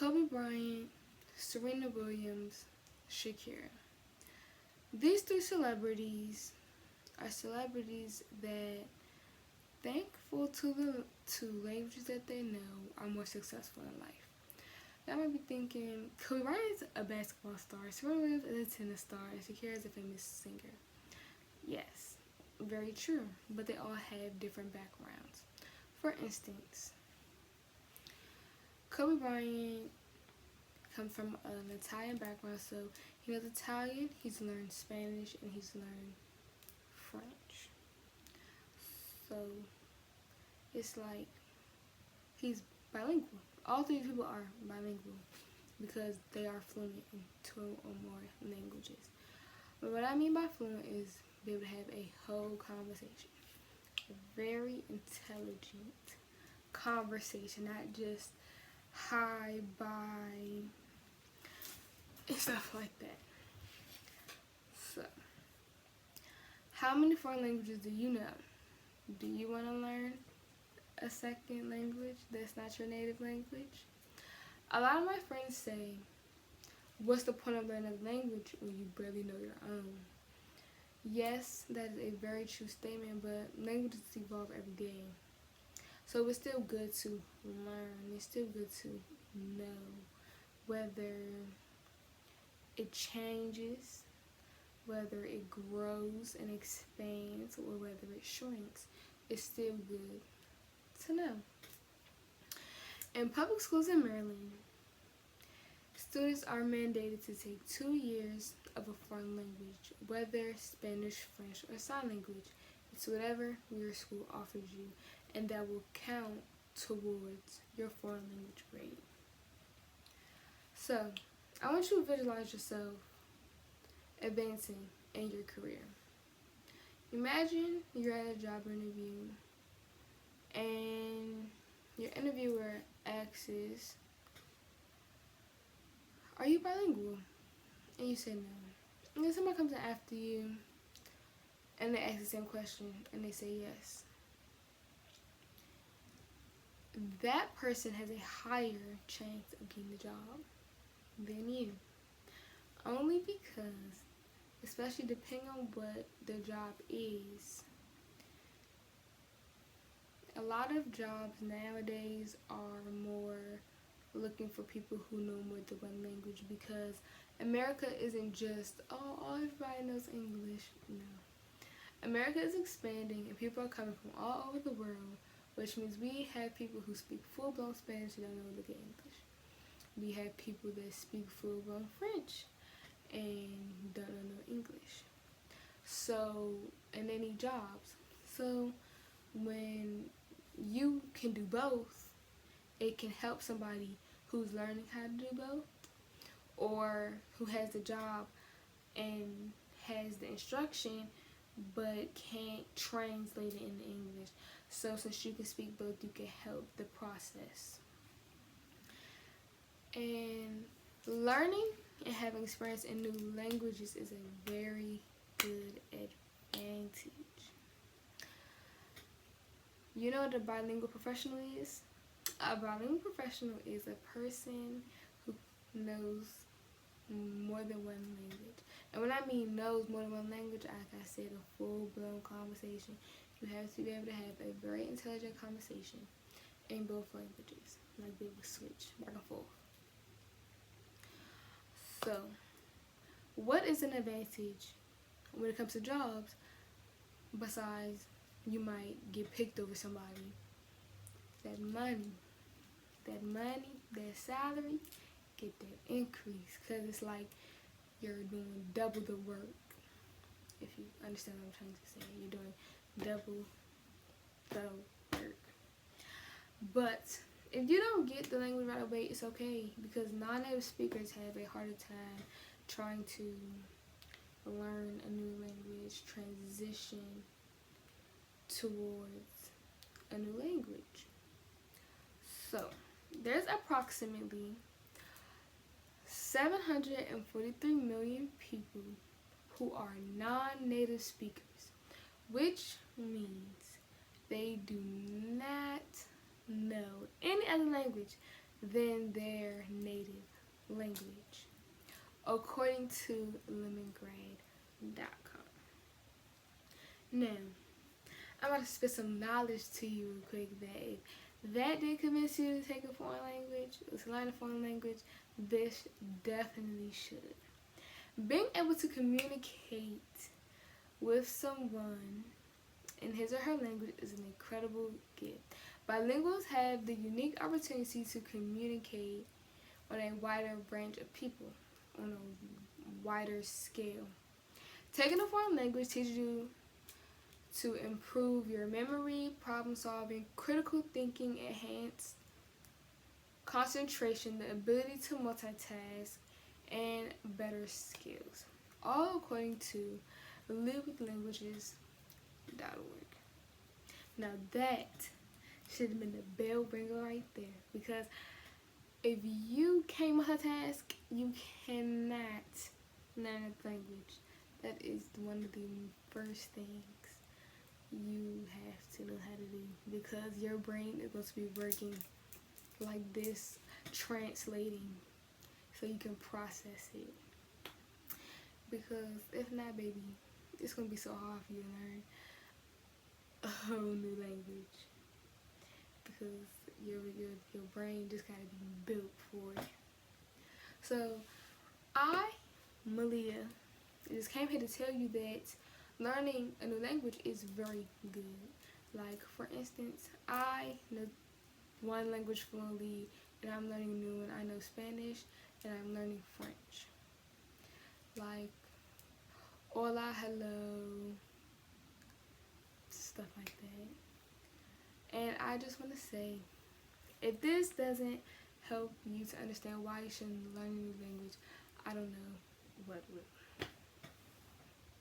Kobe Bryant, Serena Williams, Shakira. These three celebrities are celebrities that, thankful to the two languages that they know, are more successful in life. Now I might be thinking, Kobe Bryant is a basketball star, Serena Williams is a tennis star, and Shakira is a famous singer. Yes, very true, but they all have different backgrounds. For instance, Kobe Bryant comes from an Italian background, so he knows Italian, he's learned Spanish, and he's learned French. So it's like he's bilingual. All three people are bilingual because they are fluent in two or more languages. But what I mean by fluent is be able to have a whole conversation. A very intelligent conversation, not just hi, bye, and stuff like that. So, how many foreign languages do you know? Do you want to learn a second language that's not your native language? A lot of my friends say, what's the point of learning a language when you barely know your own? Yes, that is a very true statement, but languages evolve every day. So it's still good to learn. It's still good to know whether it changes, whether it grows and expands, or whether it shrinks. It's still good to know. In public schools in Maryland, students are mandated to take 2 years of a foreign language, whether Spanish, French, or sign language. It's whatever your school offers you, and that will count towards your foreign language grade. So, I want you to visualize yourself advancing in your career. Imagine you're at a job interview and your interviewer asks, are you bilingual? And you say no. And then somebody comes in after you and they ask the same question and they say yes. That person has a higher chance of getting the job than you. Only because, especially depending on what the job is, a lot of jobs nowadays are more looking for people who know more than one language, because America isn't just, oh, everybody knows English. No. America is expanding and people are coming from all over the world, which means we have people who speak full-blown Spanish and don't know the English. We have people that speak full-blown French and don't know no English. So, and they need jobs. So, when you can do both, it can help somebody who's learning how to do both, or who has the job and has the instruction but can't translate it into English. So since you can speak both, you can help the process. And learning and having experience in new languages is a very good advantage. You know what a bilingual professional is? A bilingual professional is a person who knows more than one language. And when I mean knows more than one language, like I said, a full-blown conversation. You have to be able to have a very intelligent conversation in both languages. Like be able to switch back and forth. So, what is an advantage when it comes to jobs besides you might get picked over somebody? That money, that salary, get that increase, because it's like you're doing double the work. If you understand what I'm trying to say, you're doing double the work. But if you don't get the language right away, it's okay, because non-native speakers have a harder time trying to learn a new language, transition towards a new language. So, there's approximately 743 million people who are non-native speakers, which means they do not know any other language than their native language, according to lemongrad.com. Now, I'm about to spit some knowledge to you real quick that if that did convince you to take a foreign language, to learn a foreign language, this definitely should. Being able to communicate with someone in his or her language is an incredible gift. Bilinguals have the unique opportunity to communicate on a wider range of people, on a wider scale. Taking a foreign language teaches you to improve your memory, problem solving, critical thinking, enhanced concentration, the ability to multitask, and better skills. All according to livewithlanguages.org. Now that should have been the bell ringer right there, because if you can't multitask, you cannot learn a language. That is one of the first things you have to know how to do, because your brain is going to be working like this, translating, so you can process it. Because if not, baby, it's going to be so hard for you to learn a whole new language, because your brain just got to be built for it. So I, Malia, just came here to tell you that learning a new language is very good. Like, for instance, I know one language fluently, and I'm learning a new one. I know Spanish, and I'm learning French. Like, hola, hello, stuff like that. And I just want to say, if this doesn't help you to understand why you shouldn't learn a new language, I don't know what will.